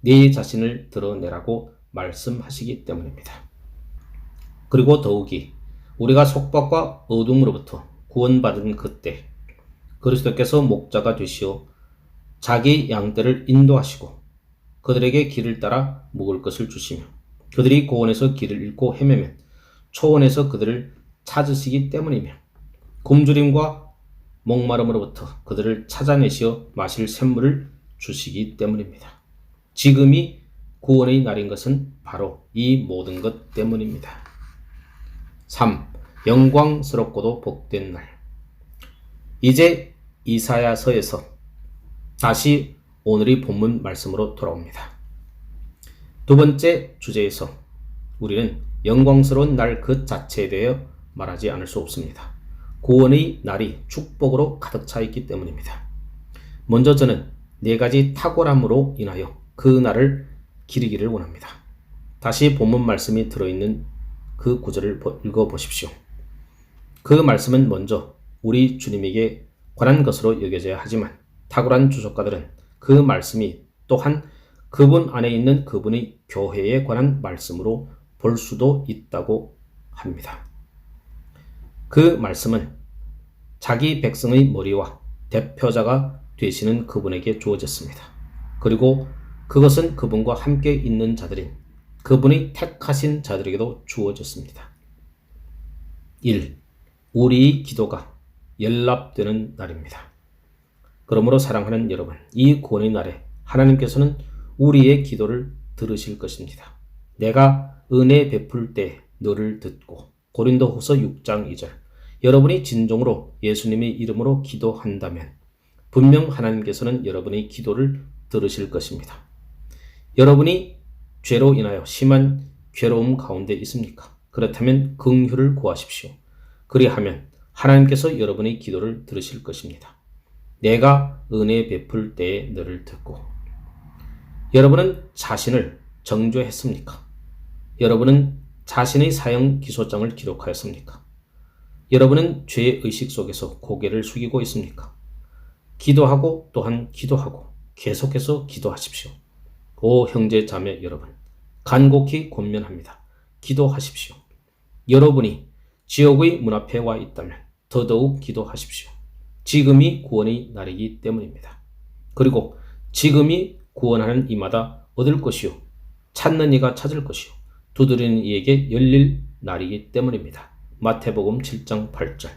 S1: 네 자신을 드러내라고 말씀하시기 때문입니다. 그리고 더욱이 우리가 속박과 어둠으로부터 구원받은 그때 그리스도께서 목자가 되시어 자기 양떼를 인도하시고 그들에게 길을 따라 먹을 것을 주시며 그들이 고원에서 길을 잃고 헤매면 초원에서 그들을 찾으시기 때문이며 굶주림과 목마름으로부터 그들을 찾아내시어 마실 샘물을 주시기 때문입니다. 지금이 구원의 날인 것은 바로 이 모든 것 때문입니다. 3. 영광스럽고도 복된 날. 이제 이사야서에서 다시 오늘의 본문 말씀으로 돌아옵니다. 두 번째 주제에서 우리는 영광스러운 날 그 자체에 대해 말하지 않을 수 없습니다. 구원의 날이 축복으로 가득 차 있기 때문입니다. 먼저 저는 4가지 탁월함으로 인하여 그 날을 기리기를 원합니다. 다시 본문 말씀이 들어있는 그 구절을 읽어보십시오. 그 말씀은 먼저 우리 주님에게 관한 것으로 여겨져야 하지만 탁월한 주석가들은 그 말씀이 또한 그분 안에 있는 그분의 교회에 관한 말씀으로 볼 수도 있다고 합니다. 그 말씀은 자기 백성의 머리와 대표자가 되시는 그분에게 주어졌습니다. 그리고 그것은 그분과 함께 있는 자들인 그분이 택하신 자들에게도 주어졌습니다. 1. 우리의 기도가 연락되는 날입니다. 그러므로 사랑하는 여러분, 이 구원의 날에 하나님께서는 우리의 기도를 들으실 것입니다. 내가 은혜 베풀 때 너를 듣고 고린도후서 6장 2절 여러분이 진정으로 예수님의 이름으로 기도한다면 분명 하나님께서는 여러분의 기도를 들으실 것입니다. 여러분이 죄로 인하여 심한 괴로움 가운데 있습니까? 그렇다면 긍휼을 구하십시오. 그리하면 하나님께서 여러분의 기도를 들으실 것입니다. 내가 은혜 베풀 때에 너를 듣고. 여러분은 자신을 정죄했습니까? 여러분은 자신의 사형 기소장을 기록하였습니까? 여러분은 죄의식 속에서 고개를 숙이고 있습니까? 기도하고 또한 기도하고 계속해서 기도하십시오. 오 형제 자매 여러분, 간곡히 권면합니다. 기도하십시오. 여러분이 지옥의 문 앞에 와 있다면 더더욱 기도하십시오. 지금이 구원의 날이기 때문입니다. 그리고 지금이 구원하는 이마다 얻을 것이요 찾는 이가 찾을 것이요 두드리는 이에게 열릴 날이기 때문입니다. 마태복음 7장 8절.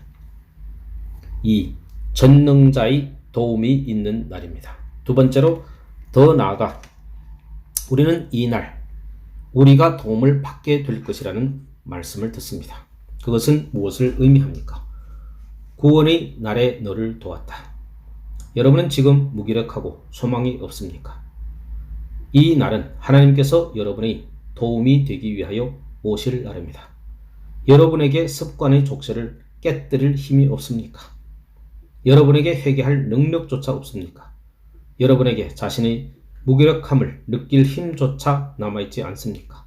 S1: 2. 전능자의 도움이 있는 날입니다. 두 번째로 더 나아가 우리는 이 날 우리가 도움을 받게 될 것이라는 말씀을 듣습니다. 그것은 무엇을 의미합니까? 구원의 날에 너를 도왔다. 여러분은 지금 무기력하고 소망이 없습니까? 이 날은 하나님께서 여러분의 도움이 되기 위하여 오실 날입니다. 여러분에게 습관의 족쇄를 깨뜨릴 힘이 없습니까? 여러분에게 회개할 능력조차 없습니까? 여러분에게 자신의 무기력함을 느낄 힘조차 남아있지 않습니까?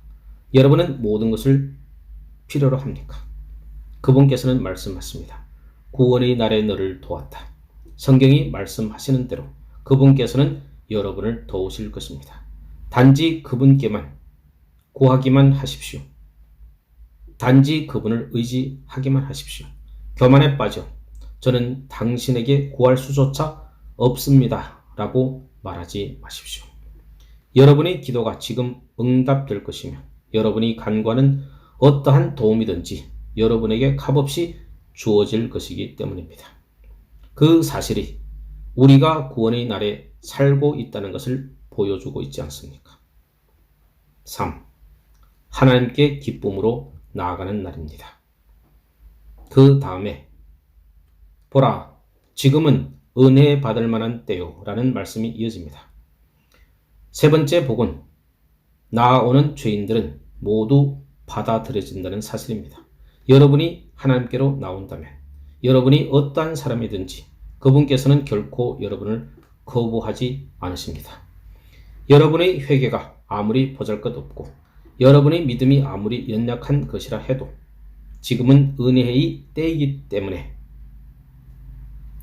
S1: 여러분은 모든 것을 필요로 합니까? 그분께서는 말씀하십니다. 구원의 날에 너를 도왔다. 성경이 말씀하시는 대로 그분께서는 여러분을 도우실 것입니다. 단지 그분께만 구하기만 하십시오. 단지 그분을 의지하기만 하십시오. 교만에 빠져 저는 당신에게 구할 수조차 없습니다 라고 말하지 마십시오. 여러분의 기도가 지금 응답될 것이며 여러분이 간구하는 어떠한 도움이든지 여러분에게 값없이 주어질 것이기 때문입니다. 그 사실이 우리가 구원의 날에 살고 있다는 것을 보여주고 있지 않습니까? 3. 하나님께 기쁨으로 나아가는 날입니다. 그 다음에 보라, 지금은 은혜 받을 만한 때요 라는 말씀이 이어집니다. 세 번째 복은 나아오는 죄인들은 모두 받아들여진다는 사실입니다. 여러분이 하나님께로 나온다면 여러분이 어떠한 사람이든지 그분께서는 결코 여러분을 거부하지 않으십니다. 여러분의 회개가 아무리 보잘것없고 여러분의 믿음이 아무리 연약한 것이라 해도 지금은 은혜의 때이기 때문에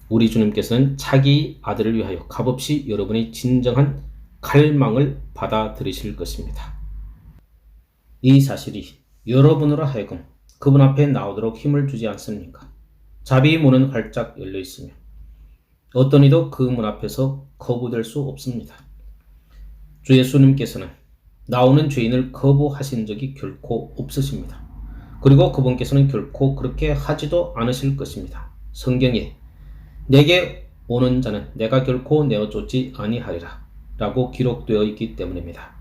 S1: 우리 주님께서는 자기 아들을 위하여 값없이 여러분의 진정한 갈망을 받아들이실 것입니다. 이 사실이 여러분으로 하여금 그분 앞에 나오도록 힘을 주지 않습니까? 자비의 문은 활짝 열려 있으며 어떤 이도 그 문 앞에서 거부될 수 없습니다. 주 예수님께서는 나오는 죄인을 거부하신 적이 결코 없으십니다. 그리고 그분께서는 결코 그렇게 하지도 않으실 것입니다. 성경에 내게 오는 자는 내가 결코 내어쫓지 아니하리라 라고 기록되어 있기 때문입니다.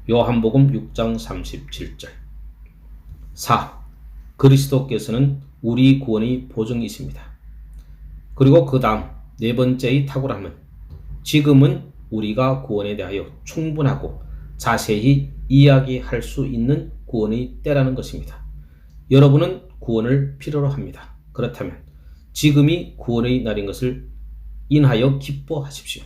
S1: 요한복음 6장 37절. 4. 그리스도께서는 우리 구원의 보증이십니다. 그리고 그 다음 네 번째의 탁월함은 지금은 우리가 구원에 대하여 충분하고 자세히 이야기할 수 있는 구원의 때라는 것입니다. 여러분은 구원을 필요로 합니다. 그렇다면 지금이 구원의 날인 것을 인하여 기뻐하십시오.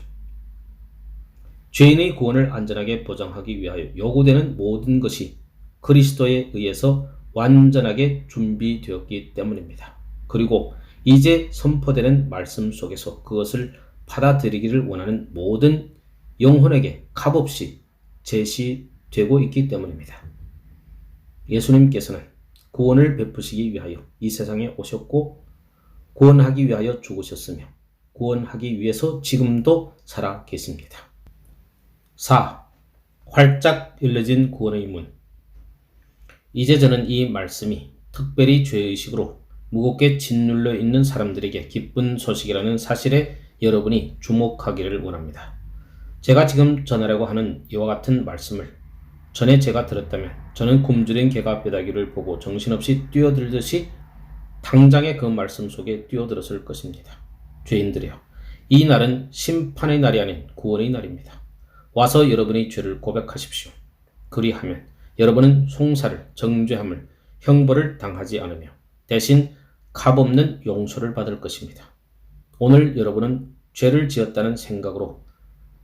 S1: 죄인의 구원을 안전하게 보장하기 위하여 요구되는 모든 것이 그리스도에 의해서 완전하게 준비되었기 때문입니다. 그리고 이제 선포되는 말씀 속에서 그것을 받아들이기를 원하는 모든 영혼에게 값없이 제시되고 있기 때문입니다. 예수님께서는 구원을 베푸시기 위하여 이 세상에 오셨고 구원하기 위하여 죽으셨으며 구원하기 위해서 지금도 살아 계십니다. 4. 활짝 열려진 구원의 문. 이제 저는 이 말씀이 특별히 죄의식으로 무겁게 짓눌려 있는 사람들에게 기쁜 소식이라는 사실에 여러분이 주목하기를 원합니다. 제가 지금 전하려고 하는 이와 같은 말씀을 전에 제가 들었다면 저는 굶주린 개가 뼈다귀를 보고 정신없이 뛰어들듯이 당장에 그 말씀 속에 뛰어들었을 것입니다. 죄인들이여, 이 날은 심판의 날이 아닌 구원의 날입니다. 와서 여러분의 죄를 고백하십시오. 그리하면 여러분은 송사를, 정죄함을, 형벌을 당하지 않으며 대신 값없는 용서를 받을 것입니다. 오늘 여러분은 죄를 지었다는 생각으로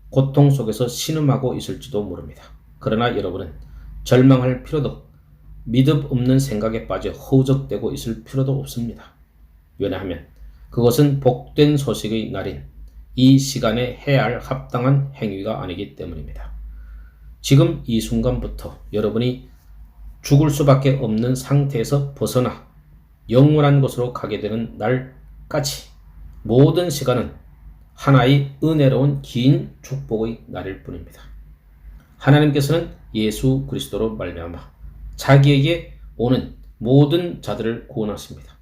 S1: 고통 속에서 신음하고 있을지도 모릅니다. 그러나 여러분은 절망할 필요도, 믿음 없는 생각에 빠져 허우적대고 있을 필요도 없습니다. 왜냐하면 그것은 복된 소식의 날인 이 시간에 해야 할 합당한 행위가 아니기 때문입니다. 지금 이 순간부터 여러분이 죽을 수밖에 없는 상태에서 벗어나 영원한 곳으로 가게 되는 날까지 모든 시간은 하나의 은혜로운 긴 축복의 날일 뿐입니다. 하나님께서는 예수 그리스도로 말미암아 자기에게 오는 모든 자들을 구원하십니다.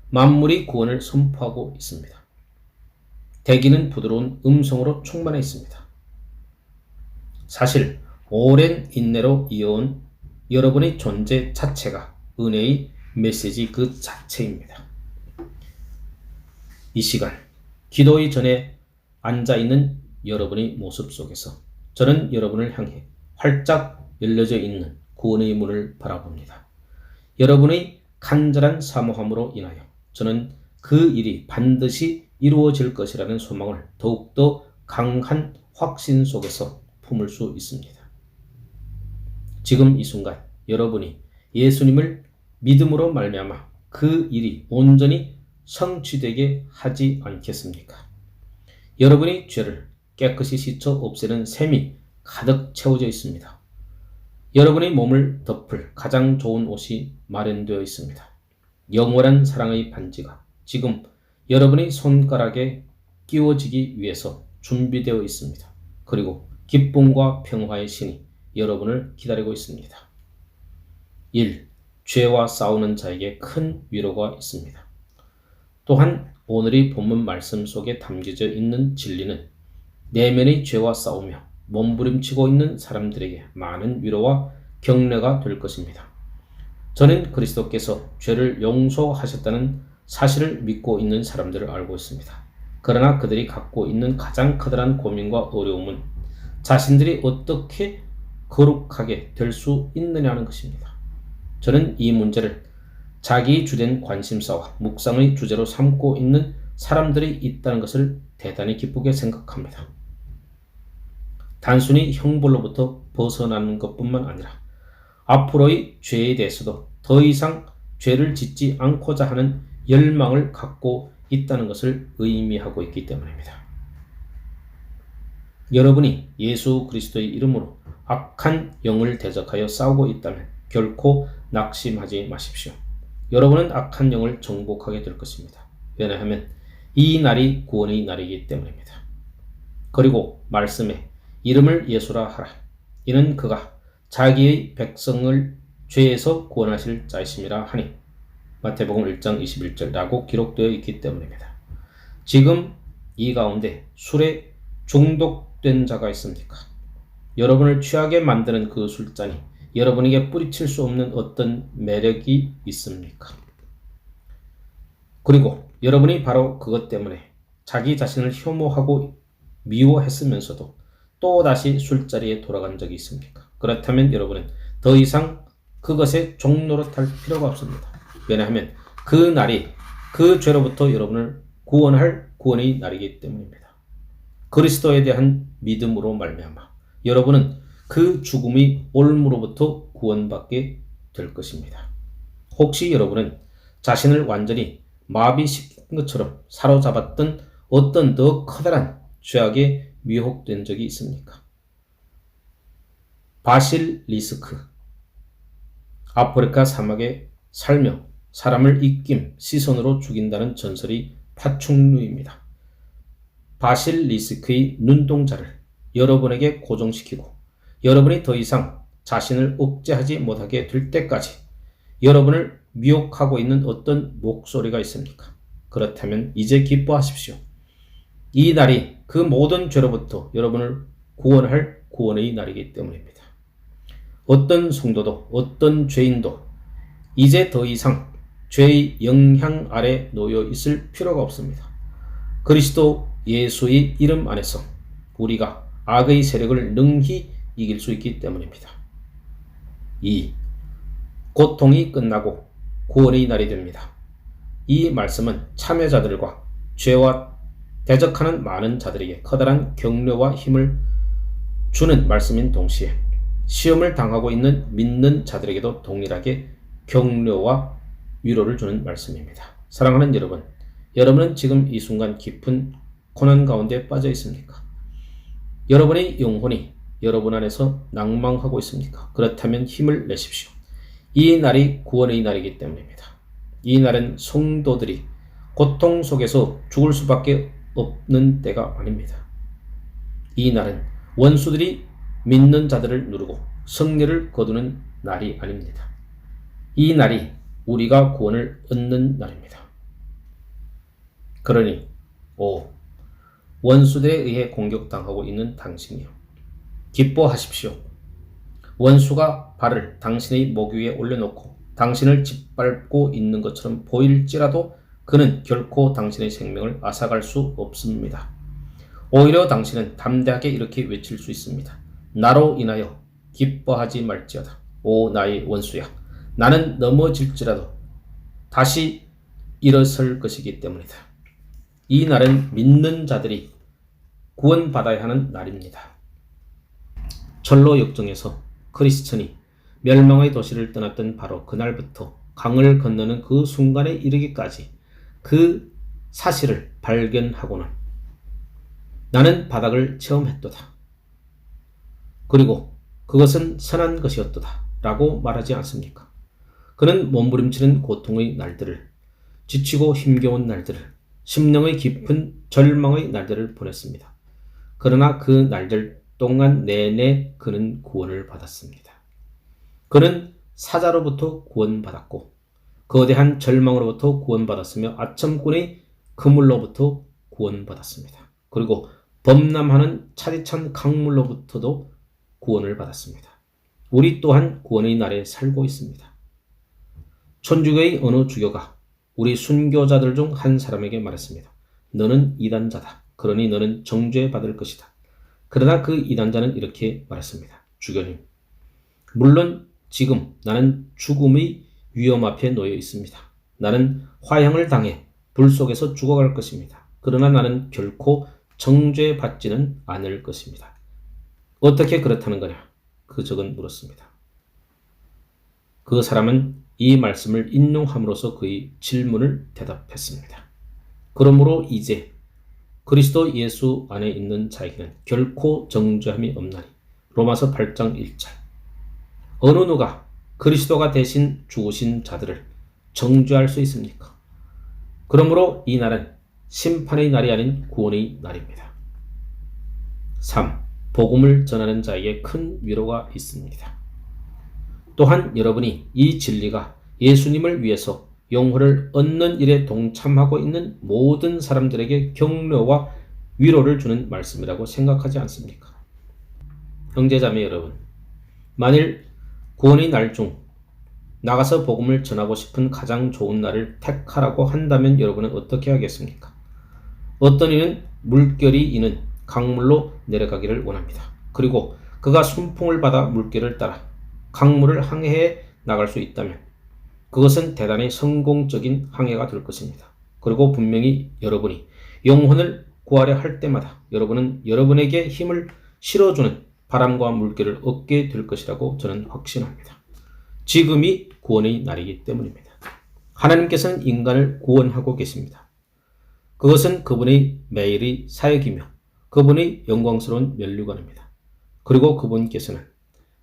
S1: 만물이 구원을 선포하고 있습니다. 대기는 부드러운 음성으로 충만해 있습니다. 사실 오랜 인내로 이어온 여러분의 존재 자체가 은혜의 메시지 그 자체입니다. 이 시간 기도의 전에 앉아있는 여러분의 모습 속에서 저는 여러분을 향해 활짝 열려져 있는 구원의 문을 바라봅니다. 여러분의 간절한 사모함으로 인하여 저는 그 일이 반드시 이루어질 것이라는 소망을 더욱더 강한 확신 속에서 품을 수 있습니다. 지금 이 순간 여러분이 예수님을 믿음으로 말미암아 그 일이 온전히 성취되게 하지 않겠습니까? 여러분의 죄를 깨끗이 씻어 없애는 샘이 가득 채워져 있습니다. 여러분의 몸을 덮을 가장 좋은 옷이 마련되어 있습니다. 영원한 사랑의 반지가 지금 여러분의 손가락에 끼워지기 위해서 준비되어 있습니다. 그리고 기쁨과 평화의 신이 여러분을 기다리고 있습니다. 1. 죄와 싸우는 자에게 큰 위로가 있습니다. 또한 오늘의 본문 말씀 속에 담겨져 있는 진리는 내면의 죄와 싸우며 몸부림치고 있는 사람들에게 많은 위로와 격려가 될 것입니다. 저는 그리스도께서 죄를 용서하셨다는 사실을 믿고 있는 사람들을 알고 있습니다. 그러나 그들이 갖고 있는 가장 커다란 고민과 어려움은 자신들이 어떻게 거룩하게 될 수 있느냐는 것입니다. 저는 이 문제를 자기 주된 관심사와 묵상의 주제로 삼고 있는 사람들이 있다는 것을 대단히 기쁘게 생각합니다. 단순히 형벌로부터 벗어나는 것뿐만 아니라 앞으로의 죄에 대해서도 더 이상 죄를 짓지 않고자 하는 열망을 갖고 있다는 것을 의미하고 있기 때문입니다. 여러분이 예수 그리스도의 이름으로 악한 영을 대적하여 싸우고 있다면 결코 낙심하지 마십시오. 여러분은 악한 영을 정복하게 될 것입니다. 왜냐하면 이 날이 구원의 날이기 때문입니다. 그리고 말씀에 이름을 예수라 하라. 이는 그가 자기의 백성을 죄에서 구원하실 자이심이라 하니 마태복음 1장 21절이라고 기록되어 있기 때문입니다. 지금 이 가운데 술에 중독된 자가 있습니까? 여러분을 취하게 만드는 그 술잔이 여러분에게 뿌리칠 수 없는 어떤 매력이 있습니까? 그리고 여러분이 바로 그것 때문에 자기 자신을 혐오하고 미워했으면서도 또다시 술자리에 돌아간 적이 있습니까? 그렇다면 여러분은 더 이상 그것에 종노릇할 필요가 없습니다. 왜냐하면 그 날이 그 죄로부터 여러분을 구원할 구원의 날이기 때문입니다. 그리스도에 대한 믿음으로 말미암아 여러분은 그 죽음의 올무로부터 구원받게 될 것입니다. 혹시 여러분은 자신을 완전히 마비시킨 것처럼 사로잡았던 어떤 더 커다란 죄악에 미혹된 적이 있습니까? 바실리스크, 아프리카 사막에 살며 사람을 입김, 시선으로 죽인다는 전설이 파충류입니다. 바실리스크의 눈동자를 여러분에게 고정시키고 여러분이 더 이상 자신을 억제하지 못하게 될 때까지 여러분을 미혹하고 있는 어떤 목소리가 있습니까? 그렇다면 이제 기뻐하십시오. 이 날이 그 모든 죄로부터 여러분을 구원할 구원의 날이기 때문입니다. 어떤 성도도 어떤 죄인도 이제 더 이상 죄의 영향 아래 놓여 있을 필요가 없습니다. 그리스도 예수의 이름 안에서 우리가 악의 세력을 능히 이길 수 있기 때문입니다. 2. 고통이 끝나고 구원의 날이 됩니다. 이 말씀은 참여자들과 죄와 대적하는 많은 자들에게 커다란 격려와 힘을 주는 말씀인 동시에 시험을 당하고 있는 믿는 자들에게도 동일하게 격려와 위로를 주는 말씀입니다. 사랑하는 여러분, 여러분은 지금 이 순간 깊은 고난 가운데 빠져 있습니까? 여러분의 영혼이 여러분 안에서 낭망하고 있습니까? 그렇다면 힘을 내십시오. 이 날이 구원의 날이기 때문입니다. 이 날은 성도들이 고통 속에서 죽을 수밖에 없는 때가 아닙니다. 이 날은 원수들이 믿는 자들을 누르고 승리를 거두는 날이 아닙니다. 이 날이 우리가 구원을 얻는 날입니다. 그러니 원수들에 의해 공격당하고 있는 당신이요, 기뻐하십시오. 원수가 발을 당신의 목 위에 올려놓고 당신을 짓밟고 있는 것처럼 보일지라도 그는 결코 당신의 생명을 앗아갈 수 없습니다. 오히려 당신은 담대하게 이렇게 외칠 수 있습니다. 나로 인하여 기뻐하지 말지어다. 오 나의 원수야, 나는 넘어질지라도 다시 일어설 것이기 때문이다. 이 날은 믿는 자들이 구원받아야 하는 날입니다. 철로 역정에서 크리스천이 멸망의 도시를 떠났던 바로 그날부터 강을 건너는 그 순간에 이르기까지 그 사실을 발견하고는 나는 바닥을 체험했도다. 그리고 그것은 선한 것이었도다 라고 말하지 않습니까? 그는 몸부림치는 고통의 날들을, 지치고 힘겨운 날들을, 심령의 깊은 절망의 날들을 보냈습니다. 그러나 그 날들 동안 내내 그는 구원을 받았습니다. 그는 사자로부터 구원받았고 거대한 절망으로부터 구원받았으며 아첨꾼의 그물로부터 구원받았습니다. 그리고 범람하는 차디찬 강물로부터도 구원을 받았습니다. 우리 또한 구원의 날에 살고 있습니다. 천주교의 어느 주교가 우리 순교자들 중 한 사람에게 말했습니다. 너는 이단자다. 그러니 너는 정죄받을 것이다. 그러나 그 이단자는 이렇게 말했습니다. 주교님, 물론 지금 나는 죽음의 위험 앞에 놓여 있습니다. 나는 화형을 당해 불 속에서 죽어갈 것입니다. 그러나 나는 결코 정죄받지는 않을 것입니다. 어떻게 그렇다는 거냐? 그 적은 물었습니다. 그 사람은 이 말씀을 인용함으로써 그의 질문을 대답했습니다. 그러므로 이제 그리스도 예수 안에 있는 자에게는 결코 정죄함이 없나니. 로마서 8장 1절. 어느 누가 그리스도가 대신 죽으신 자들을 정죄할 수 있습니까? 그러므로 이 날은 심판의 날이 아닌 구원의 날입니다. 3. 복음을 전하는 자에게 큰 위로가 있습니다. 또한 여러분이 이 진리가 예수님을 위해서 영혼을 얻는 일에 동참하고 있는 모든 사람들에게 격려와 위로를 주는 말씀이라고 생각하지 않습니까? 형제자매 여러분, 만일 구원의 날 중 나가서 복음을 전하고 싶은 가장 좋은 날을 택하라고 한다면 여러분은 어떻게 하겠습니까? 어떤 이는 물결이 이는 강물로 내려가기를 원합니다. 그리고 그가 순풍을 받아 물결을 따라 강물을 항해해 나갈 수 있다면 그것은 대단히 성공적인 항해가 될 것입니다. 그리고 분명히 여러분이 영혼을 구하려 할 때마다 여러분은 여러분에게 힘을 실어주는 바람과 물결을 얻게 될 것이라고 저는 확신합니다. 지금이 구원의 날이기 때문입니다. 하나님께서는 인간을 구원하고 계십니다. 그것은 그분의 매일의 사역이며 그분의 영광스러운 면류관입니다. 그리고 그분께서는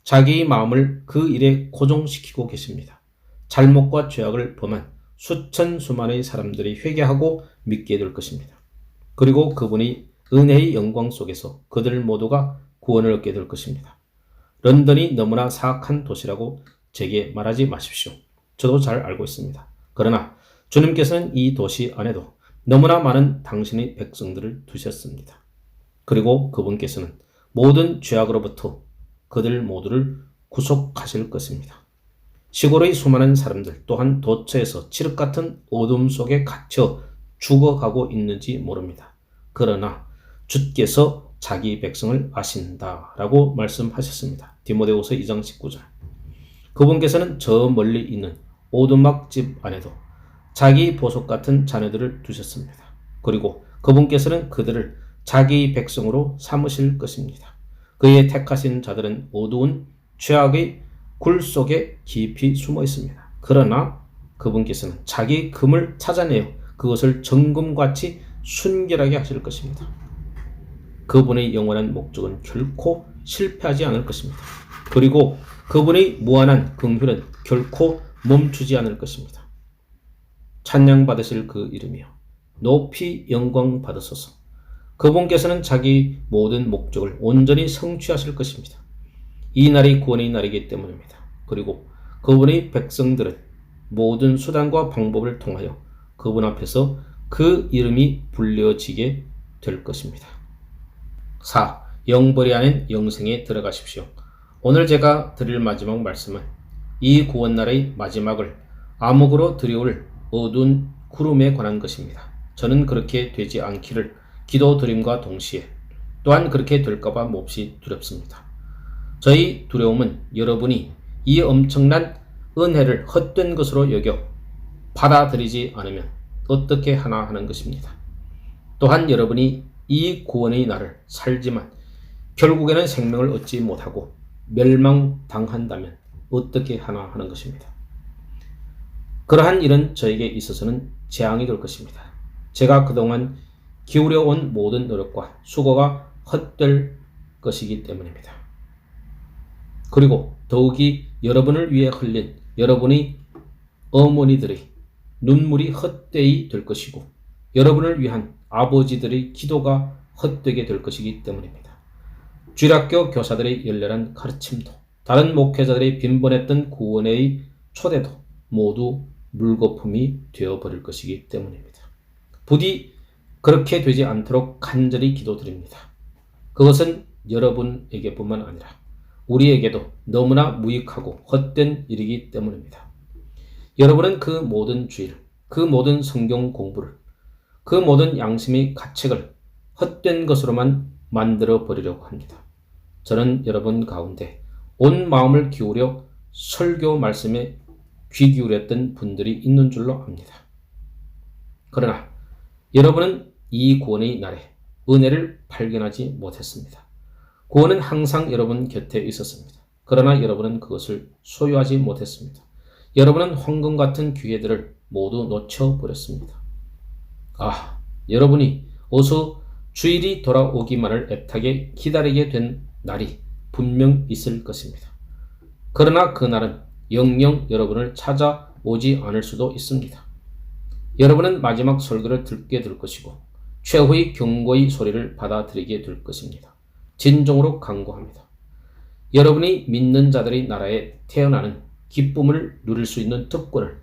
S1: 자기의 마음을 그 일에 고정시키고 계십니다. 잘못과 죄악을 범한 수천 수만의 사람들이 회개하고 믿게 될 것입니다. 그리고 그분의 은혜의 영광 속에서 그들 모두가 구원을 얻게 될 것입니다. 런던이 너무나 사악한 도시라고 제게 말하지 마십시오. 저도 잘 알고 있습니다. 그러나 주님께서는 이 도시 안에도 너무나 많은 당신의 백성들을 두셨습니다. 그리고 그분께서는 모든 죄악으로부터 그들 모두를 구속하실 것입니다. 시골의 수많은 사람들 또한 도처에서 칠흑 같은 어둠 속에 갇혀 죽어가고 있는지 모릅니다. 그러나 주께서 자기 백성을 아신다라고 말씀하셨습니다. 디모데후서 2장 19절. 그분께서는 저 멀리 있는 오두막 집 안에도 자기 보석 같은 자녀들을 두셨습니다. 그리고 그분께서는 그들을 자기 백성으로 삼으실 것입니다. 그의 택하신 자들은 어두운 죄악의 굴 속에 깊이 숨어 있습니다. 그러나 그분께서는 자기 금을 찾아내어 그것을 정금같이 순결하게 하실 것입니다. 그분의 영원한 목적은 결코 실패하지 않을 것입니다. 그리고 그분의 무한한 긍휼은 결코 멈추지 않을 것입니다. 찬양 받으실 그 이름이여 높이 영광 받으소서. 그분께서는 자기 모든 목적을 온전히 성취하실 것입니다. 이 날이 구원의 날이기 때문입니다. 그리고 그분의 백성들은 모든 수단과 방법을 통하여 그분 앞에서 그 이름이 불려지게 될 것입니다. 4. 영벌이 아닌 영생에 들어가십시오. 오늘 제가 드릴 마지막 말씀은 이 구원날의 마지막을 암흑으로 들여올 어두운 구름에 관한 것입니다. 저는 그렇게 되지 않기를 기도드림과 동시에 또한 그렇게 될까봐 몹시 두렵습니다. 저희 두려움은 여러분이 이 엄청난 은혜를 헛된 것으로 여겨 받아들이지 않으면 어떻게 하나 하는 것입니다. 또한 여러분이 이 구원의 날을 살지만 결국에는 생명을 얻지 못하고 멸망당한다면 어떻게 하나 하는 것입니다. 그러한 일은 저에게 있어서는 재앙이 될 것입니다. 제가 그동안 기울여온 모든 노력과 수고가 헛될 것이기 때문입니다. 그리고 더욱이 여러분을 위해 흘린 여러분의 어머니들의 눈물이 헛되이 될 것이고 여러분을 위한 아버지들의 기도가 헛되게 될 것이기 때문입니다. 주일학교 교사들의 열렬한 가르침도 다른 목회자들의 빈번했던 구원의 초대도 모두 물거품이 되어버릴 것이기 때문입니다. 부디 그렇게 되지 않도록 간절히 기도드립니다. 그것은 여러분에게뿐만 아니라 우리에게도 너무나 무익하고 헛된 일이기 때문입니다. 여러분은 그 모든 주일, 그 모든 성경 공부를, 그 모든 양심의 가책을 헛된 것으로만 만들어 버리려고 합니다. 저는 여러분 가운데 온 마음을 기울여 설교 말씀에 귀 기울였던 분들이 있는 줄로 압니다. 그러나 여러분은 이 구원의 날에 은혜를 발견하지 못했습니다. 구원은 항상 여러분 곁에 있었습니다. 그러나 여러분은 그것을 소유하지 못했습니다. 여러분은 황금 같은 기회들을 모두 놓쳐버렸습니다. 여러분이 어서 주일이 돌아오기만을 애타게 기다리게 된 날이 분명 있을 것입니다. 그러나 그 날은 영영 여러분을 찾아오지 않을 수도 있습니다. 여러분은 마지막 설교를 듣게 될 것이고 최후의 경고의 소리를 받아들이게 될 것입니다. 진정으로 간구합니다. 여러분이 믿는 자들의 나라에 태어나는 기쁨을 누릴 수 있는 특권을,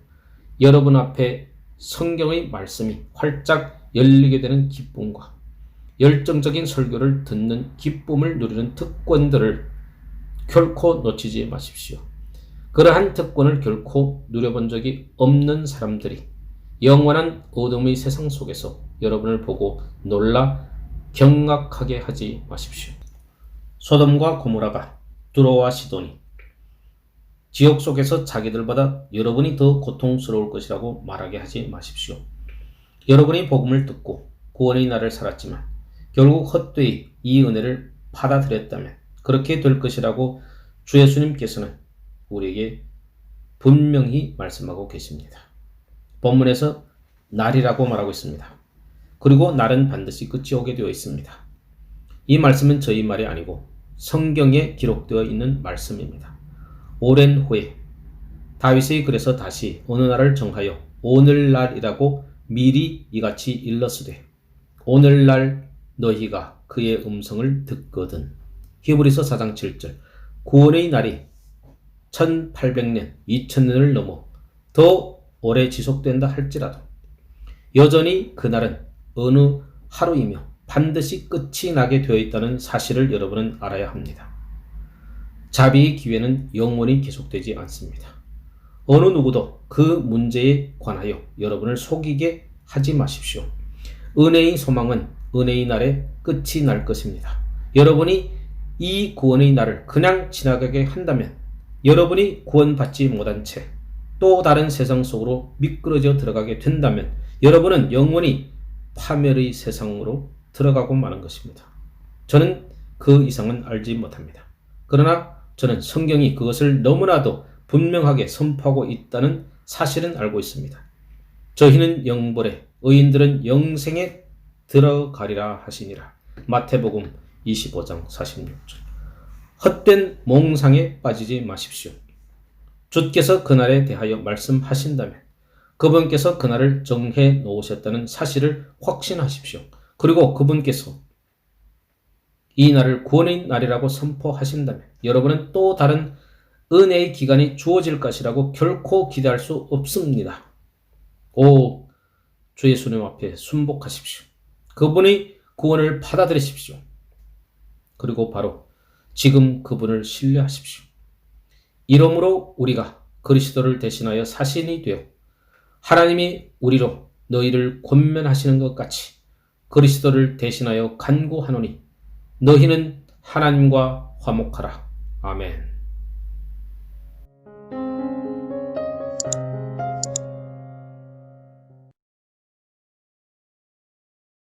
S1: 여러분 앞에 성경의 말씀이 활짝 열리게 되는 기쁨과 열정적인 설교를 듣는 기쁨을 누리는 특권들을 결코 놓치지 마십시오. 그러한 특권을 결코 누려본 적이 없는 사람들이 영원한 어둠의 세상 속에서 여러분을 보고 놀라 경악하게 하지 마십시오. 소돔과 고모라가, 두로와 시돈이 지옥 속에서 자기들보다 여러분이 더 고통스러울 것이라고 말하게 하지 마십시오. 여러분이 복음을 듣고 구원의 날을 살았지만 결국 헛되이 이 은혜를 받아들였다면 그렇게 될 것이라고 주 예수님께서는 우리에게 분명히 말씀하고 계십니다. 본문에서 날이라고 말하고 있습니다. 그리고 날은 반드시 끝이 오게 되어 있습니다. 이 말씀은 저희 말이 아니고 성경에 기록되어 있는 말씀입니다. 오랜 후에 다윗이 그래서 다시 어느 날을 정하여 오늘날이라고 미리 이같이 일렀으되 오늘날 너희가 그의 음성을 듣거든. 히브리서 4장 7절. 구원의 날이 1800년, 2000년을 넘어 더 오래 지속된다 할지라도 여전히 그날은 어느 하루이며 반드시 끝이 나게 되어 있다는 사실을 여러분은 알아야 합니다. 자비의 기회는 영원히 계속되지 않습니다. 어느 누구도 그 문제에 관하여 여러분을 속이게 하지 마십시오. 은혜의 소망은 은혜의 날에 끝이 날 것입니다. 여러분이 이 구원의 날을 그냥 지나가게 한다면 여러분이 구원받지 못한 채 또 다른 세상 속으로 미끄러져 들어가게 된다면 여러분은 영원히 파멸의 세상으로 들어가고 마는 것입니다. 저는 그 이상은 알지 못합니다. 그러나 저는 성경이 그것을 너무나도 분명하게 선포하고 있다는 사실은 알고 있습니다. 저희는 영벌에 의인들은 영생에 들어가리라 하시니라. 마태복음 25장 46절. 헛된 몽상에 빠지지 마십시오. 주께서 그날에 대하여 말씀하신다면 그분께서 그날을 정해 놓으셨다는 사실을 확신하십시오. 그리고 그분께서 이 날을 구원의 날이라고 선포하신다면 여러분은 또 다른 은혜의 기간이 주어질 것이라고 결코 기대할 수 없습니다. 오, 주 예수님 앞에 순복하십시오. 그분의 구원을 받아들이십시오. 그리고 바로 지금 그분을 신뢰하십시오. 이러므로 우리가 그리스도를 대신하여 사신이 되어 하나님이 우리로 너희를 권면하시는 것 같이 그리스도를 대신하여 간구하노니 너희는 하나님과 화목하라. 아멘.